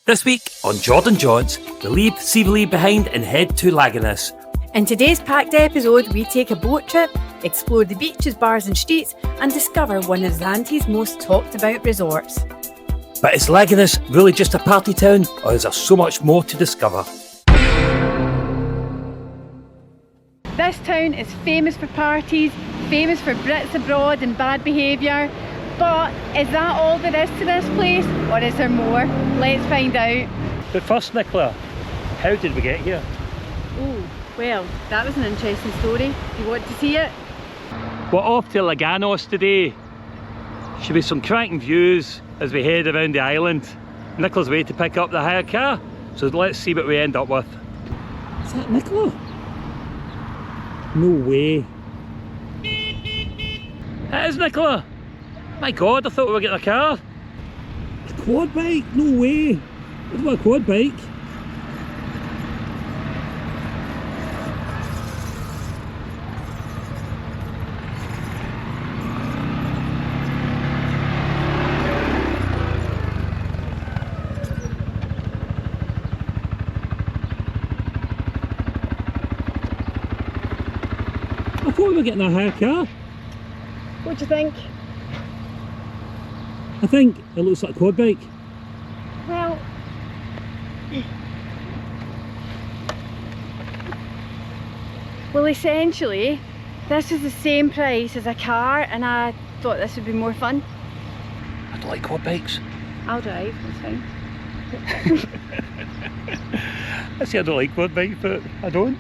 This week on Jordan Jaunts, we leave Tsilivi behind and head to Laganas. In today's packed episode, we take a boat trip, explore the beaches, bars and streets, and discover one of Zante's most talked about resorts. But is Laganas really just a party town, or is there so much more to discover? This town is famous for parties, famous for Brits abroad and bad behaviour. But is that all there is to this place, or is there more? Let's find out. But first, Nicola, how did we get here? Oh, well, that was an interesting story. Do you want to see it? We're off to Laganas today. Should be some cracking views as we head around the island. Nicola's way to pick up the hire car, so let's see what we end up with. Is that Nicola? No way. It is Nicola. My God, I thought we were getting a car. A quad bike? No way. What about a quad bike? I thought we were getting a hire car. What do you think? I think it looks like a quad bike. Well, essentially, this is the same price as a car, and I thought this would be more fun. I don't like quad bikes. I'll drive, that's fine. I say I don't like quad bikes, but I don't.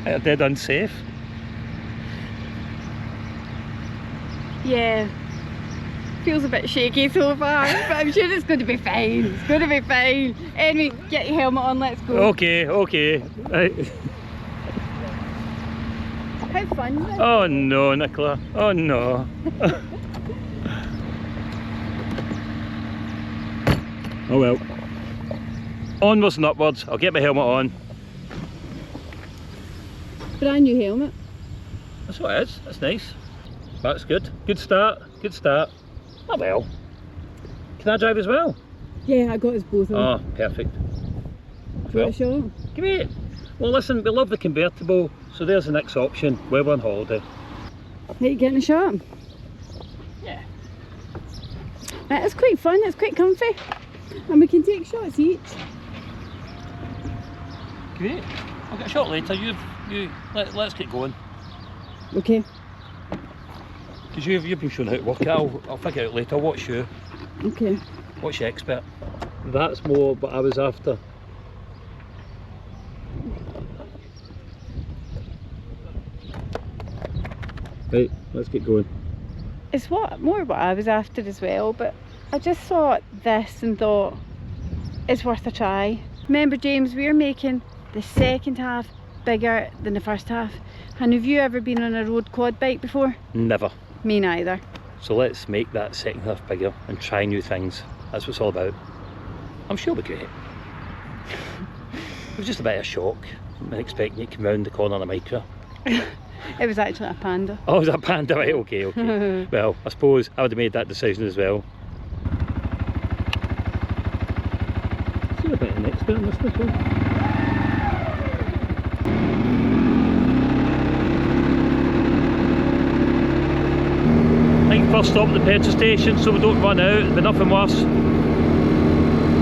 They're dead unsafe. Yeah. Feels a bit shaky so far, but I'm sure it's going to be fine. It's going to be fine. Anyway, get your helmet on, let's go. Okay. Right. How fun is it? Oh no, Nicola. Oh no. Oh well. Onwards and upwards. I'll get my helmet on. Brand new helmet. That's what it is. That's nice. That's good. Good start. Oh well. Can I drive as well? Yeah, I got us both on. Oh, perfect. Do you want a shot? Great. Well listen, we love the convertible, so there's the next option while we're on holiday. Are you getting a shot? Yeah. It's quite fun, it's quite comfy. And we can take shots each. Great. I'll get a shot later. Let's get going. Okay. Because you've been shown how to work it. I'll figure it out later. What's you? Okay. What's your expert? That's more what I was after. Right, let's get going. It's more what I was after as well, but I just saw this and thought it's worth a try. Remember, James, we're making the second half bigger than the first half. And have you ever been on a road quad bike before? Never. Me neither. So let's make that second half bigger and try new things. That's what it's all about. I'm sure it'll be great. It was just a bit of a shock. I wasn't expecting you to come round the corner on a micro. It was actually a panda. Oh, it was a panda, right? Okay. Well, I suppose I would have made that decision as well. So you're a bit of an expert on this before. First stop at the petrol station so we don't run out, there'll be nothing worse.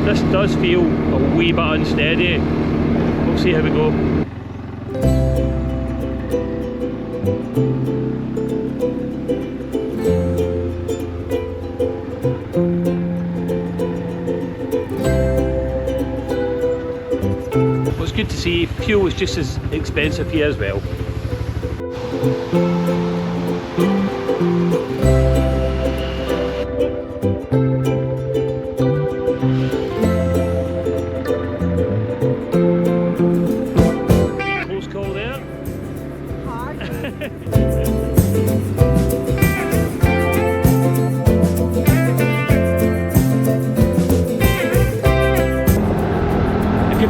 This does feel a wee bit unsteady. We'll see how we go. Well, it's good to see fuel is just as expensive here as well.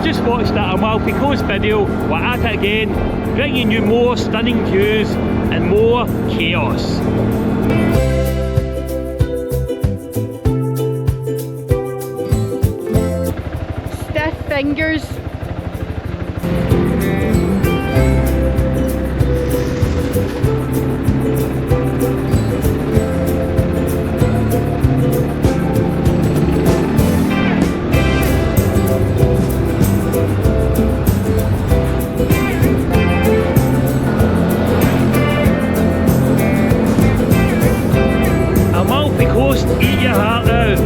Just watched that Amalfi Coast video, we're at it again, bringing you more stunning views and more chaos. stiff fingers. Amalfi Coast, eat your heart out.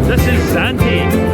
This is Zante.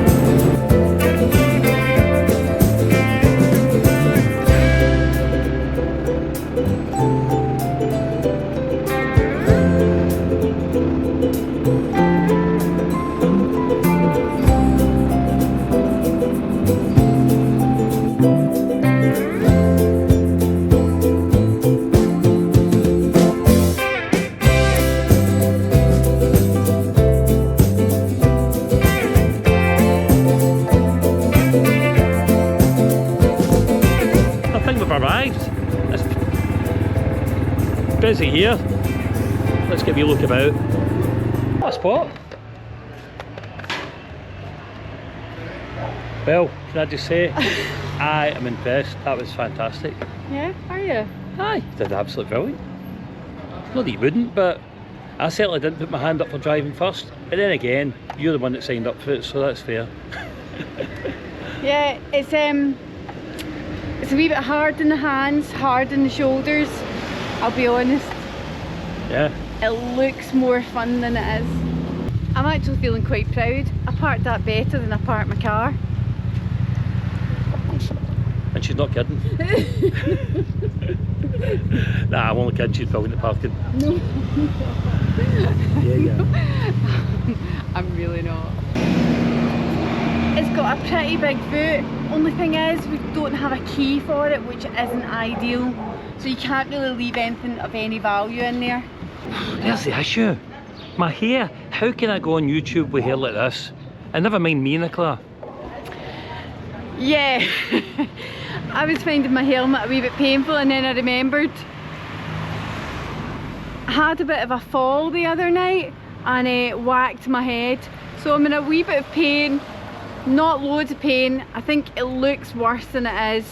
Arrived. It's busy here. Let's give you a look about. What a spot. Well, can I just say, I am impressed. That was fantastic. Yeah, are you? Aye, did absolutely brilliant. Not that you wouldn't, but I certainly didn't put my hand up for driving first. But then again, you're the one that signed up for it, so that's fair. Yeah, it's a wee bit hard in the hands, hard in the shoulders, I'll be honest. Yeah. It looks more fun than it is. I'm actually feeling quite proud. I parked that better than I parked my car. And she's not kidding. Nah, I'm only kidding, she's brilliant at parking. No. Yeah. I'm really not. It's got a pretty big boot. Only thing is, we don't have a key for it, which isn't ideal. So you can't really leave anything of any value in there. There's the issue. My hair. How can I go on YouTube with hair like this? And never mind me, Nicola. Yeah. I was finding my helmet a wee bit painful, and then I remembered I had a bit of a fall the other night and it whacked my head. So I'm in a wee bit of pain. Not loads of pain. I think it looks worse than it is,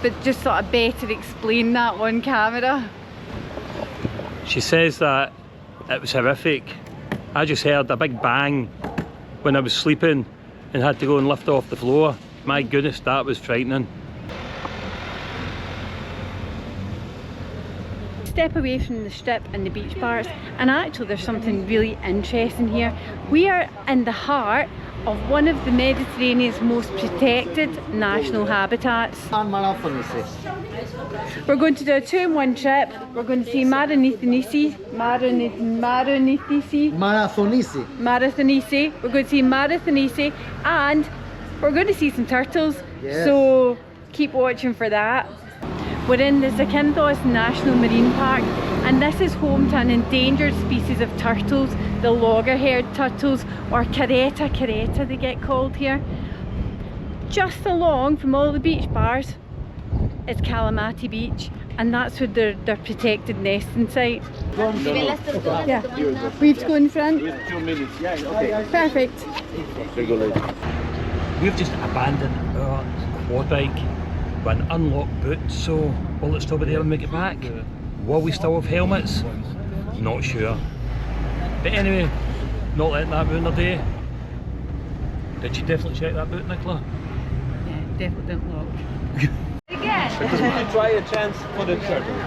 but just sort of better explain that on camera. She says that it was horrific. I just heard a big bang when I was sleeping and had to go and lift off the floor. My goodness, that was frightening. Step away from the strip and the beach bars, and actually there's something really interesting here. We are in the heart of one of the Mediterranean's most protected national habitats. We're going to do a 2-in-1 trip. We're going to see Marathonisi. We're going to see Marathonisi, and we're going to see some turtles. Yes. So keep watching for that. We're in the Zakynthos National Marine Park, and this is home to an endangered species of turtles, the loggerhead turtles, or caretta they get called here. Just along from all the beach bars is Kalamaki Beach, and that's where their protected nesting site. Yeah, we have to go in front. 2 minutes. Yeah, okay. Perfect. We've just abandoned our quad bike with an unlocked boot, so will it still be there when we get back? Will we still have helmets? Not sure. But anyway, not letting that ruin our day. Did you definitely check that boot, Nicola? Yeah, definitely didn't lock. Again. Because we could try a chance for the turtles.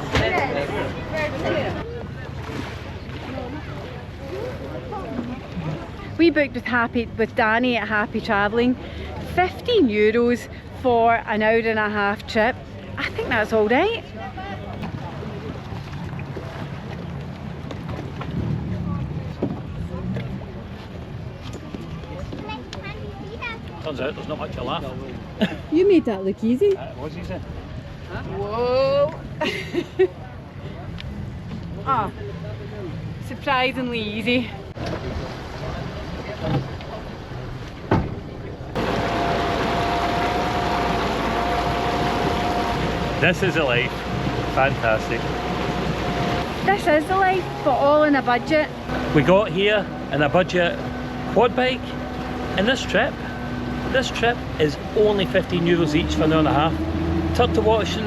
We booked with Danny at Happy Travelling, €15 for an hour-and-a-half trip. I think that's all right. Turns out there's not much to laugh. You made that look easy. It was easy. Whoa! Oh, surprisingly easy. This is a life. Fantastic. This is the life, but all in a budget. We got here in a budget quad bike, and this trip This trip is only €15 each for an hour and a half. Turtle watching,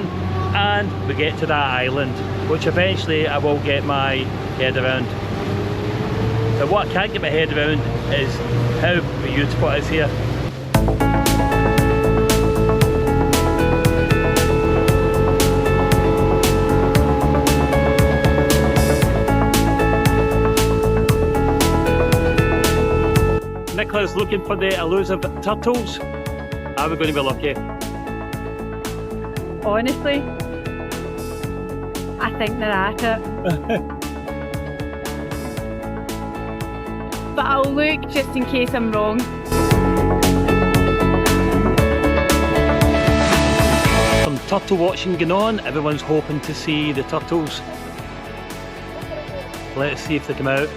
and we get to that island, which eventually I will get my head around. But what I can't get my head around is how beautiful it is here. Nicola's looking for the elusive turtles. Are we going to be lucky? Honestly, I think they're at it. But I'll look just in case I'm wrong. Some turtle watching going on. Everyone's hoping to see the turtles. Let's see if they come out.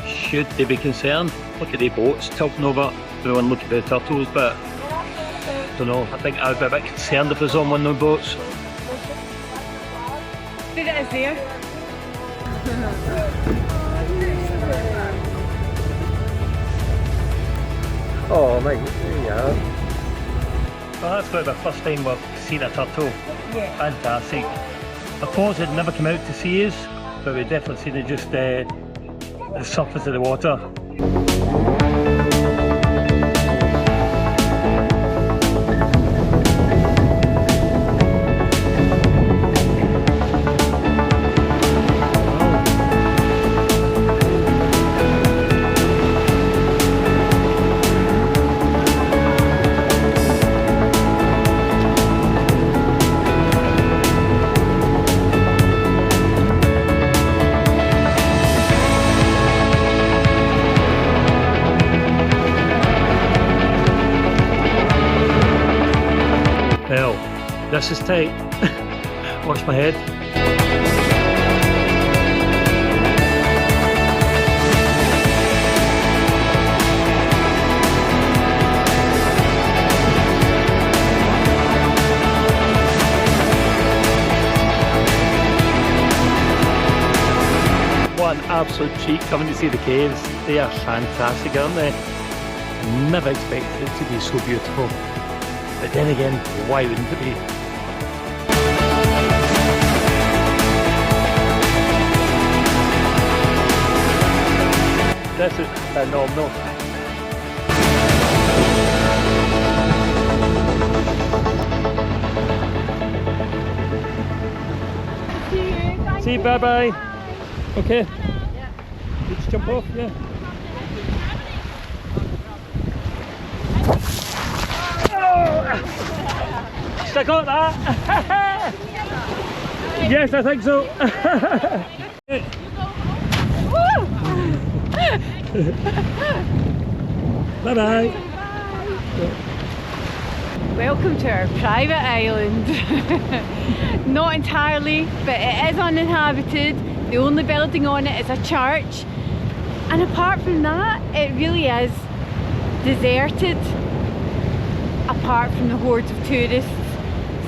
Should they be concerned? Look at the boats tilting over. Everyone looking for the turtles, but I don't know. I think I would be a bit concerned if there's on one of the boats. There it is there. Oh my god, yeah. Well, that's about the first time we've seen a turtle. Yeah. Fantastic. I thought they'd never come out to see us, but we've definitely seen it just the surface of the water. Well, this is tight. Wash my head. What an absolute treat coming to see the caves. They are fantastic, aren't they? Never expected it to be so beautiful. But then again, why wouldn't it be? This is phenomenal. See you, bye bye. Okay. Let's jump off, yeah. I got that! Yes, I think so. Bye bye. Welcome to our private island. Not entirely, but it is uninhabited. The only building on it is a church. And apart from that, it really is deserted. Apart from the hordes of tourists.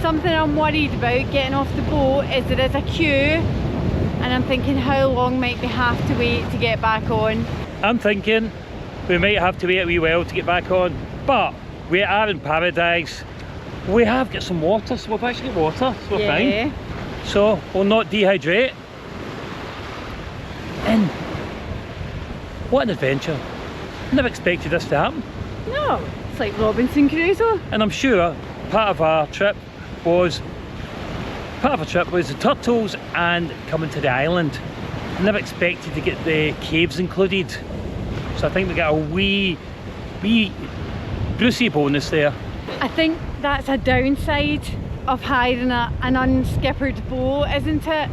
Something I'm worried about getting off the boat is there is a queue, and I'm thinking how long might we have to wait to get back on. I'm thinking we might have to wait a wee while to get back on, but we are in paradise. We have got some water, so we've actually got water, so we're fine. So we'll not dehydrate. And what an adventure. Never expected this to happen. No, it's like Robinson Crusoe. And I'm sure part of our trip was the turtles and coming to the island. Never expected to get the caves included, so I think we got a wee Brucey bonus there. I think that's a downside of hiring an unskippered boat, isn't it?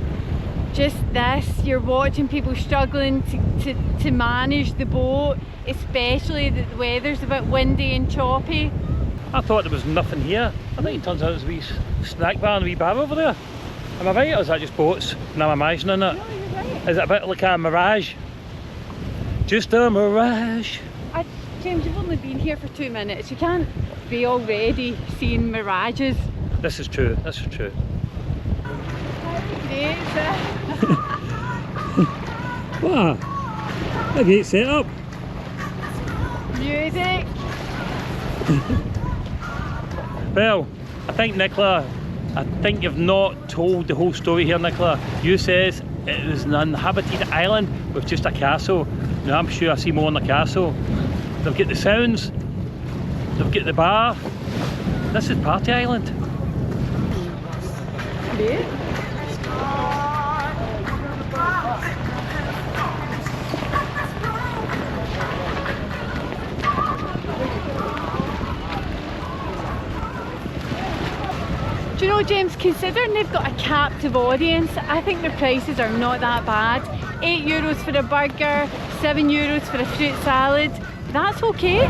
Just this, you're watching people struggling to manage the boat, especially that the weather's a bit windy and choppy. I thought there was nothing here. I think it turns out there's a wee snack bar and a wee bar over there. Am I right, or is that just boats and I'm imagining it? No, you're right. Is it a bit like a mirage? Just a mirage. James, you've only been here for 2 minutes. You can't be already seeing mirages. This is true, this is true. Great. Wow, a great setup. Music. Well, I think Nicola, I think you've not told the whole story here, Nicola. You says it is an uninhabited island with just a castle. Now I'm sure I see more on the castle. They've got the sounds, they've got the bar. This is Party Island. Yeah. Do you know, James, considering they've got a captive audience, I think their prices are not that bad. €8 for a burger, €7 for a fruit salad. That's okay.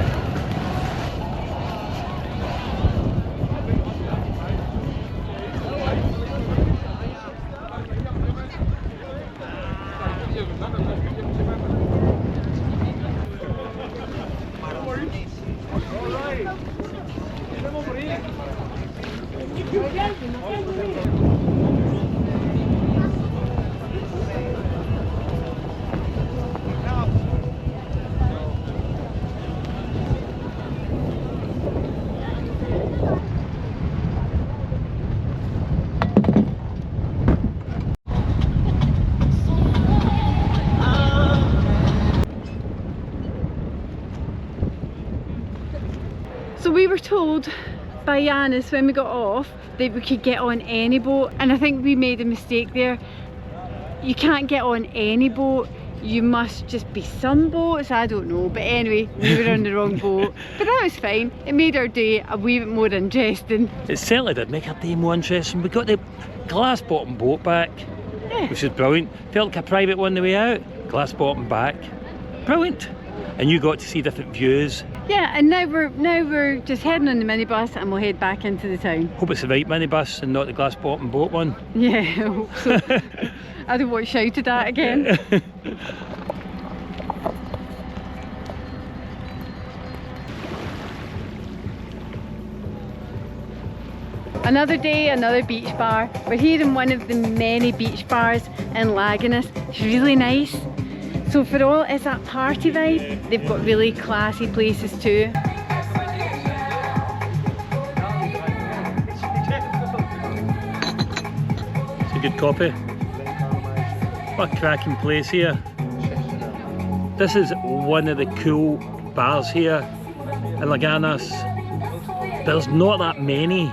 So we were told by Yanis when we got off that we could get on any boat, and I think we made a mistake there. You can't get on any boat, you must just be some boats, I don't know, but anyway, we were on the wrong boat, but that was fine. It made our day a wee bit more interesting. It certainly did make our day more interesting. We got the glass bottom boat back, Yeah. which is brilliant. Felt like a private one on the way out, glass bottom back, brilliant. And you got to see different views. Yeah, and now we're just heading on the minibus and we'll head back into the town. Hope it's the right minibus and not the glass bottom boat one. Yeah, I hope so. I don't want shouted at again. Another day, another beach bar. We're here in one of the many beach bars in Laganas. It's really nice. So for all it's that party vibe, they've got really classy places too. It's a good copy. What a cracking place here. This is one of the cool bars here in Laganas. There's not that many.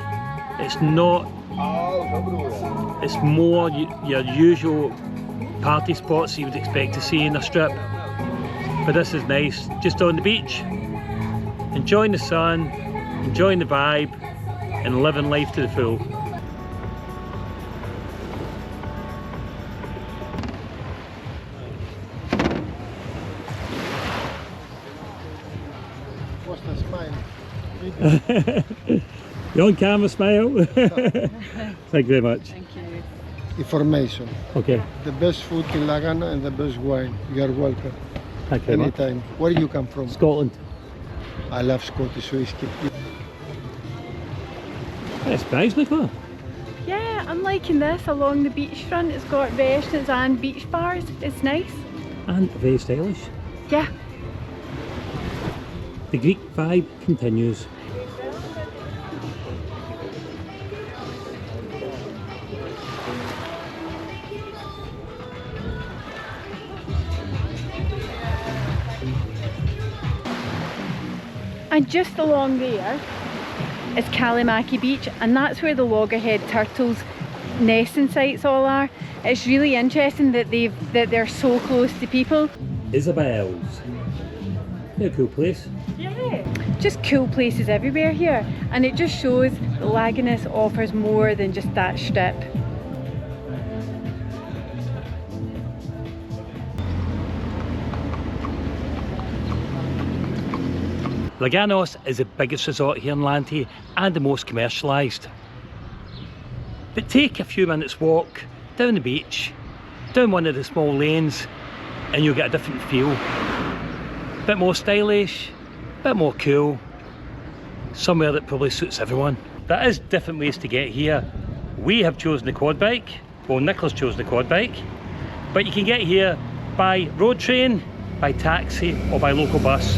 It's not, it's more your usual party spots you would expect to see in a strip. But this is nice, just on the beach, enjoying the sun, enjoying the vibe, and living life to the full. What's the smile? You're on camera, smile. Thank you very much. Thank you. Information. Okay, The best food in Lagana and the best wine. You are welcome. thank you very much. Anytime. Where do you come from? Scotland. I love Scottish whiskey. That's nice, Nicola. Yeah, I'm liking this along the beachfront. It's got restaurants and beach bars. It's nice. And very stylish. Yeah. The Greek vibe continues. And just along there is Kalamaki Beach, and that's where the loggerhead turtles' nesting sites all are. It's really interesting that they're so close to people. Isabel's. They're a cool place. Yeah. Just cool places everywhere here, and it just shows that Laganas offers more than just that strip. Laganos is the biggest resort here in Zante and the most commercialised. But take a few minutes walk down the beach, down one of the small lanes, and you'll get a different feel. Bit more stylish, bit more cool, somewhere that probably suits everyone. There is different ways to get here. We have chosen the quad bike, well Nicola's chosen the quad bike, but you can get here by road train, by taxi or by local bus.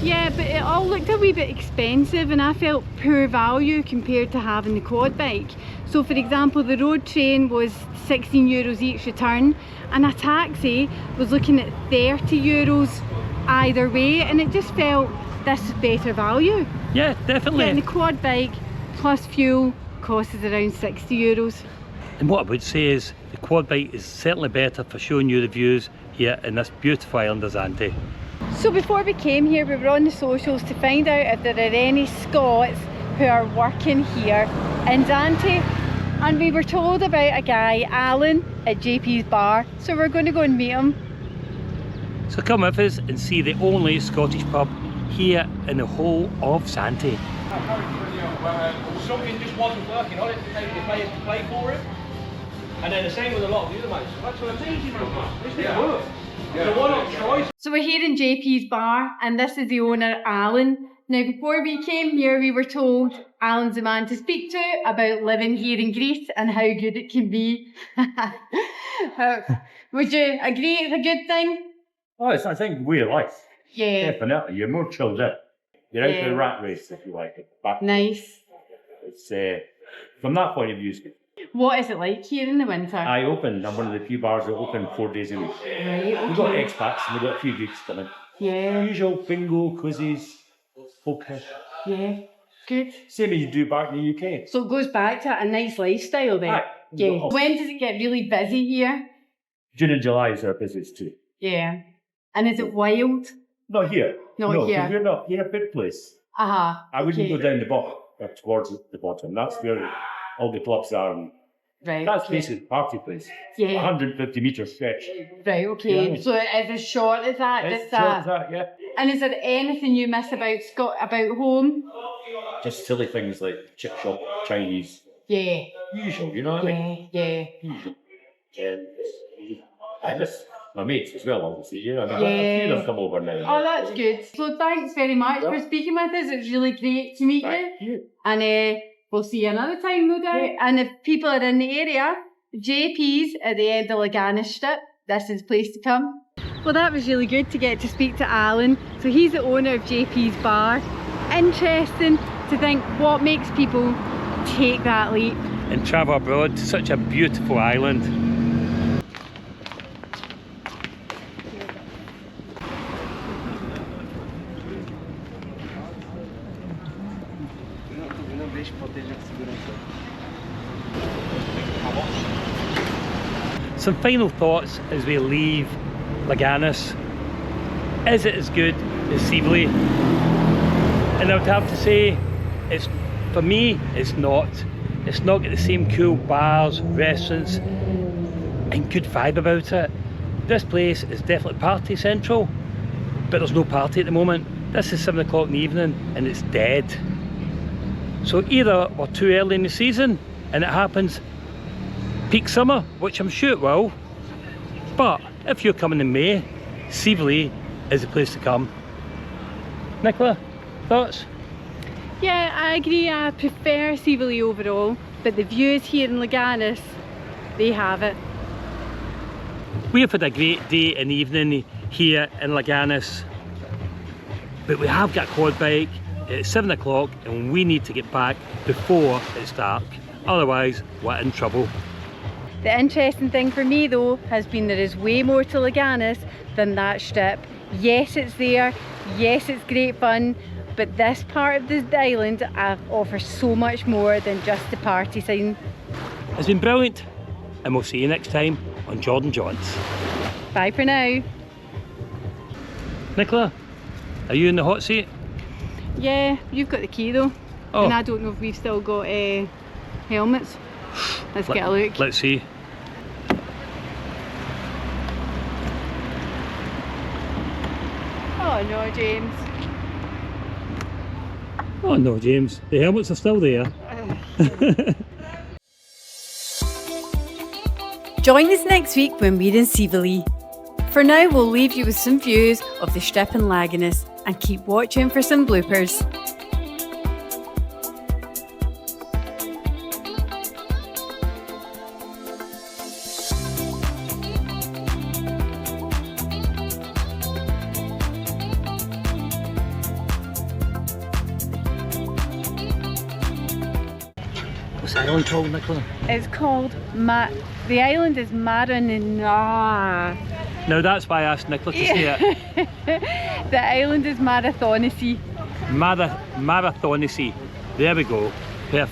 Yeah, but it all looked a wee bit expensive and I felt poor value compared to having the quad bike. So for example, the road train was 16 euros each return and a taxi was looking at 30 euros either way, and it just felt this is better value. Yeah, definitely. Yeah, and the quad bike plus fuel costs us around 60 euros. And what I would say is the quad bike is certainly better for showing you the views here in this beautiful island of Zante. So before we came here, we were on the socials to find out if there are any Scots who are working here in Zante, and we were told about a guy, Alan, at JP's bar, so we're going to go and meet him. So come with us and see the only Scottish pub here in the whole of Zante. Something just wasn't working on it, they pay for it. And then the same with a lot of the other mates. That's what I'm saying, this didn't work. So why not try? So we're here in JP's bar, and this is the owner, Alan. Now before we came here, we were told Alan's the man to speak to about living here in Greece and how good it can be. Would you agree it's a good thing? Oh, it's, I think, way of life. Yeah. Definitely. You're more chilled out. You're out of the rat race, if you like. Back. Nice. It's, from that point of view, it's good. What is it like here in the winter? I'm one of the few bars that open 4 days a week. Right, okay. We've got expats and we've got a few Greeks coming. Yeah. Usual bingo, quizzes, focus. Yeah. Good. Same as you do back in the UK. So it goes back to a nice lifestyle then? Aye. Yeah. When does it get really busy here? June and July is our busiest too. Yeah. And is it wild? Not here. Not no, here. We're not here, a big place. Aha. I wouldn't okay. go down the bottom, towards the bottom. That's where all the clubs are. And Right. that's okay. basically the party place. Yeah. 150 metre stretch. Right, okay. Yeah. So it is as short as that? It's just short as that, yeah. And is there anything you miss about about home? Just silly things like chip shop, Chinese. Yeah. Usual, you know what I mean? Yeah. Usual. And I miss my mates as well, obviously. You know, I mean, Yeah. a few of them come over now. Oh, that's good. So thanks very much for speaking with us. It's really great to meet Thank you. you. And we'll see you another time, no doubt. Yeah. And if people are in the area, JP's at the end of Laganas strip, this is the place to come. Well, that was really good to get to speak to Alan. So he's the owner of JP's bar. Interesting to think what makes people take that leap. And travel abroad to such a beautiful island. Some final thoughts as we leave Laganas. Is it as good as Tsilivi? And I would have to say, for me, it's not. It's not got the same cool bars, restaurants, and good vibe about it. This place is definitely party central, but there's no party at the moment. This is 7 o'clock in the evening and it's dead. So either we're too early in the season and it happens peak summer, which I'm sure it will, but if you're coming in May, Tsilivi is the place to come. Nicola, thoughts? Yeah, I agree. I prefer Tsilivi overall, but the views here in Laganas, they have it. We have had a great day and evening here in Laganas, but we have got a quad bike. It's 7 o'clock and we need to get back before it's dark, otherwise we're in trouble. The interesting thing for me though has been there is way more to Laganas than that strip. Yes, it's there, yes, it's great fun, but this part of the island offers so much more than just the party scene. It's been brilliant and we'll see you next time on Jaunts. Bye for now. Nicola, are you in the hot seat? Yeah, you've got the key though. Oh. And I don't know if we've still got helmets. Let's get a look. Let's see. Oh no, James. Oh no, James, the helmets are still there. Join us next week when we're in Tsilivi. For now, we'll leave you with some views of the strip in Laganas and keep watching for some bloopers. What's the island called, Nicola? It's called the island is Maranana. Now that's why I asked Nicola to say it. The island is Marathonici. Marathonici. There we go. Perfect.